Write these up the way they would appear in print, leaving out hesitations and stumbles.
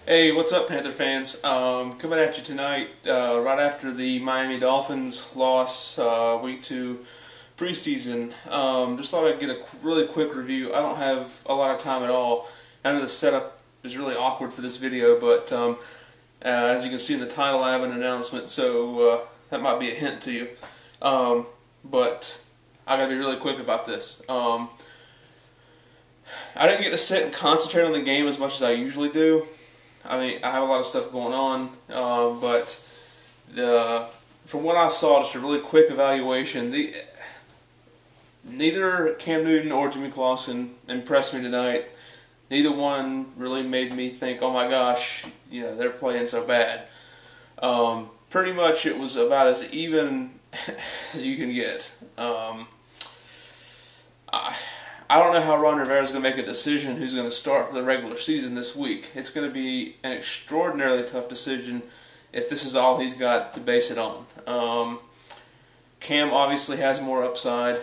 Hey, what's up, Panther fans? Coming at you tonight, right after the Miami Dolphins loss, week 2 preseason. Just thought I'd get a really quick review. I don't have a lot of time at all. I know the setup is really awkward for this video, but as you can see in the title, I have an announcement, so that might be a hint to you. But I gotta be really quick about this. I didn't get to sit and concentrate on the game as much as I usually do. I mean, I have a lot of stuff going on, but from what I saw, just a really quick evaluation, neither Cam Newton or Jimmy Clausen impressed me tonight. Neither one really made me think, oh my gosh, they're playing so bad. Pretty much it was about as even as you can get. I don't know how Ron Rivera is going to make a decision who's going to start for the regular season this week. It's going to be an extraordinarily tough decision if this is all he's got to base it on. Cam obviously has more upside.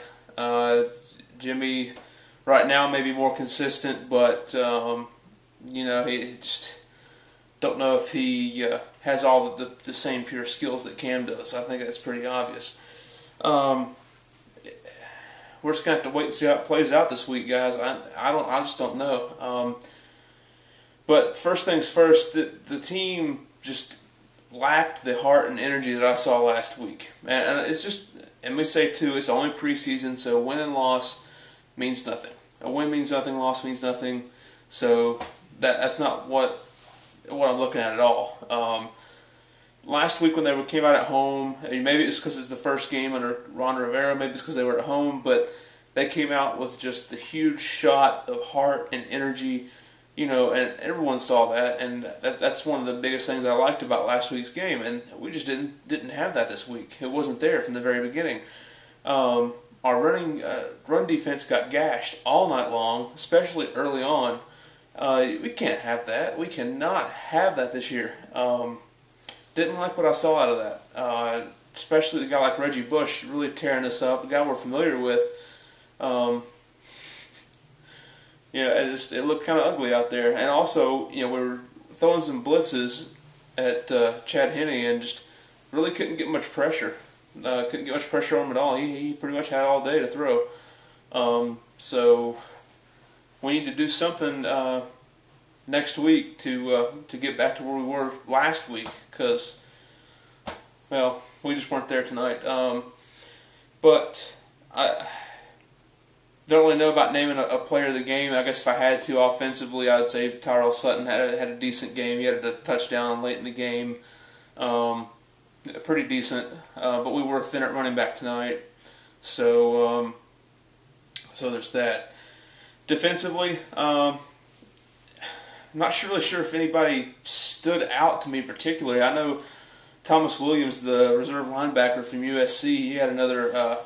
Jimmy right now may be more consistent, but he just don't know if he has all the same pure skills that Cam does. I think that's pretty obvious. We're just gonna have to wait and see how it plays out this week, guys. I just don't know. But first things first, the team just lacked the heart and energy that I saw last week. And it's just, and we say too, it's only preseason, so win and loss means nothing. A win means nothing, loss means nothing. So that's not what I'm looking at all. Last week when they came out at home, maybe it's because it's the first game under Ron Rivera, maybe it's because they were at home, but they came out with just the huge shot of heart and energy, and everyone saw that, and that's one of the biggest things I liked about last week's game, and we just didn't have that this week. It wasn't there from the very beginning. Our run defense got gashed all night long, especially early on. We can't have that. We cannot have that this year. Didn't like what I saw out of that, especially the guy like Reggie Bush really tearing us up, a guy we're familiar with. It looked kind of ugly out there. And also, we were throwing some blitzes at Chad Henne and just really couldn't get much pressure. Couldn't get much pressure on him at all. He pretty much had all day to throw. So we need to do something next week to get back to where we were last week, because, well, we just weren't there tonight. But I don't really know about naming a player of the game. I guess if I had to offensively, I would say Tyrell Sutton had a decent game. He had a touchdown late in the game. Pretty decent, but we were thin at running back tonight. So there's that. Defensively, I'm not really sure if anybody stood out to me particularly. I know Thomas Williams, the reserve linebacker from USC, he had another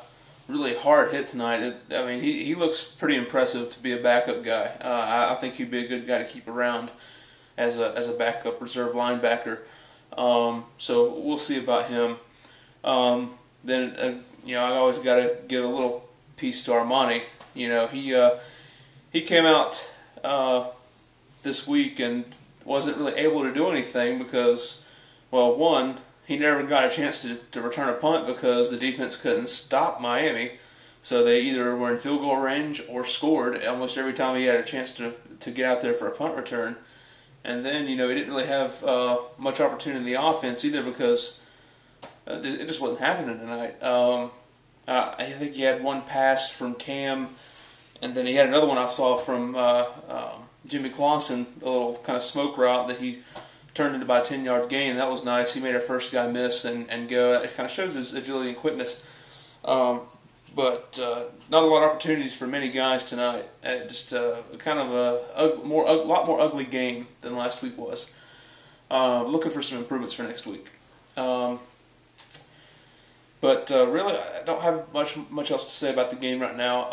really hard hit tonight. He looks pretty impressive to be a backup guy. I think he'd be a good guy to keep around as a backup reserve linebacker. So we'll see about him. Then I always got to give a little piece to Armani. He came out this week and wasn't really able to do anything because, well, one, he never got a chance to return a punt because the defense couldn't stop Miami. So they either were in field goal range or scored almost every time he had a chance to get out there for a punt return. And then, he didn't really have much opportunity in the offense either because it just wasn't happening tonight. I think he had one pass from Cam, and then he had another one I saw from Jimmy Clausen, a little kind of smoke route that he turned into about a 10-yard gain. That was nice. He made our first guy miss and go. It kind of shows his agility and quickness. But not a lot of opportunities for many guys tonight. Just kind of a lot more ugly game than last week was. Looking for some improvements for next week. But really, I don't have much else to say about the game right now.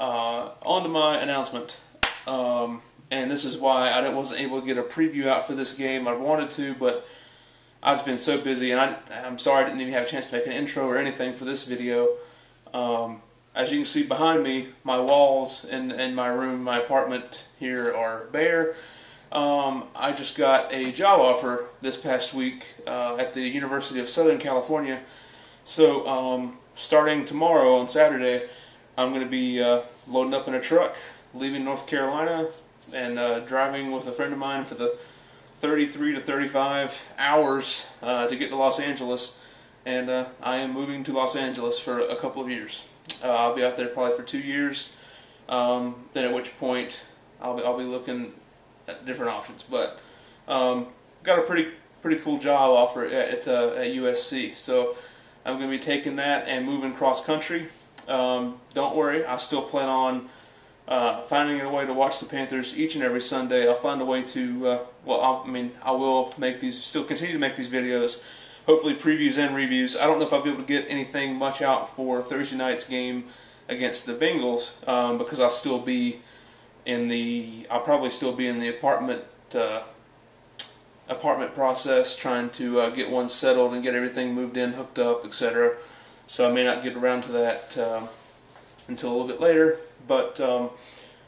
On to my announcement. And this is why I wasn't able to get a preview out for this game. I wanted to, but I've been so busy, and I'm sorry I didn't even have a chance to make an intro or anything for this video. As you can see behind me, my walls in my room, my apartment here are bare. I just got a job offer this past week at the University of Southern California. So starting tomorrow on Saturday, I'm going to be loading up in a truck, leaving North Carolina, and driving with a friend of mine for the 33 to 35 hours to get to Los Angeles. And I am moving to Los Angeles for a couple of years. I'll be out there probably for 2 years. Then at which point I'll be looking at different options. But got a pretty cool job offer at USC. So I'm going to be taking that and moving cross country. Don't worry, I still plan on finding a way to watch the Panthers each and every Sunday. I'll find a way to, I will make these, still continue to make these videos, hopefully previews and reviews. I don't know if I'll be able to get anything much out for Thursday night's game against the Bengals, because I'll probably still be in the apartment process, trying to get one settled and get everything moved in, hooked up, etc. So I may not get around to that until a little bit later, but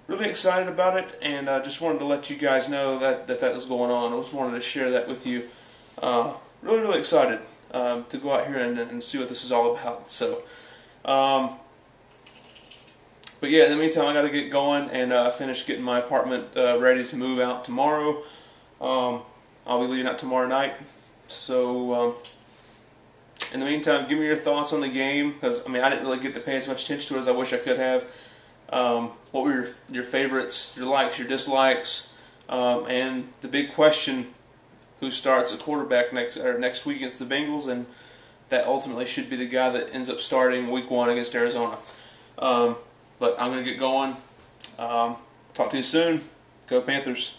really excited about it, and I just wanted to let you guys know that is going on. I just wanted to share that with you. Really excited to go out here and see what this is all about. So, but yeah, in the meantime, I got to get going and finish getting my apartment ready to move out tomorrow. I'll be leaving out tomorrow night. So, in the meantime, give me your thoughts on the game, because I didn't really get to pay as much attention to it as I wish I could have. What were your favorites, your likes, your dislikes, and the big question: who starts at quarterback next week against the Bengals? And that ultimately should be the guy that ends up starting Week 1 against Arizona. But I'm going to get going. Talk to you soon. Go Panthers.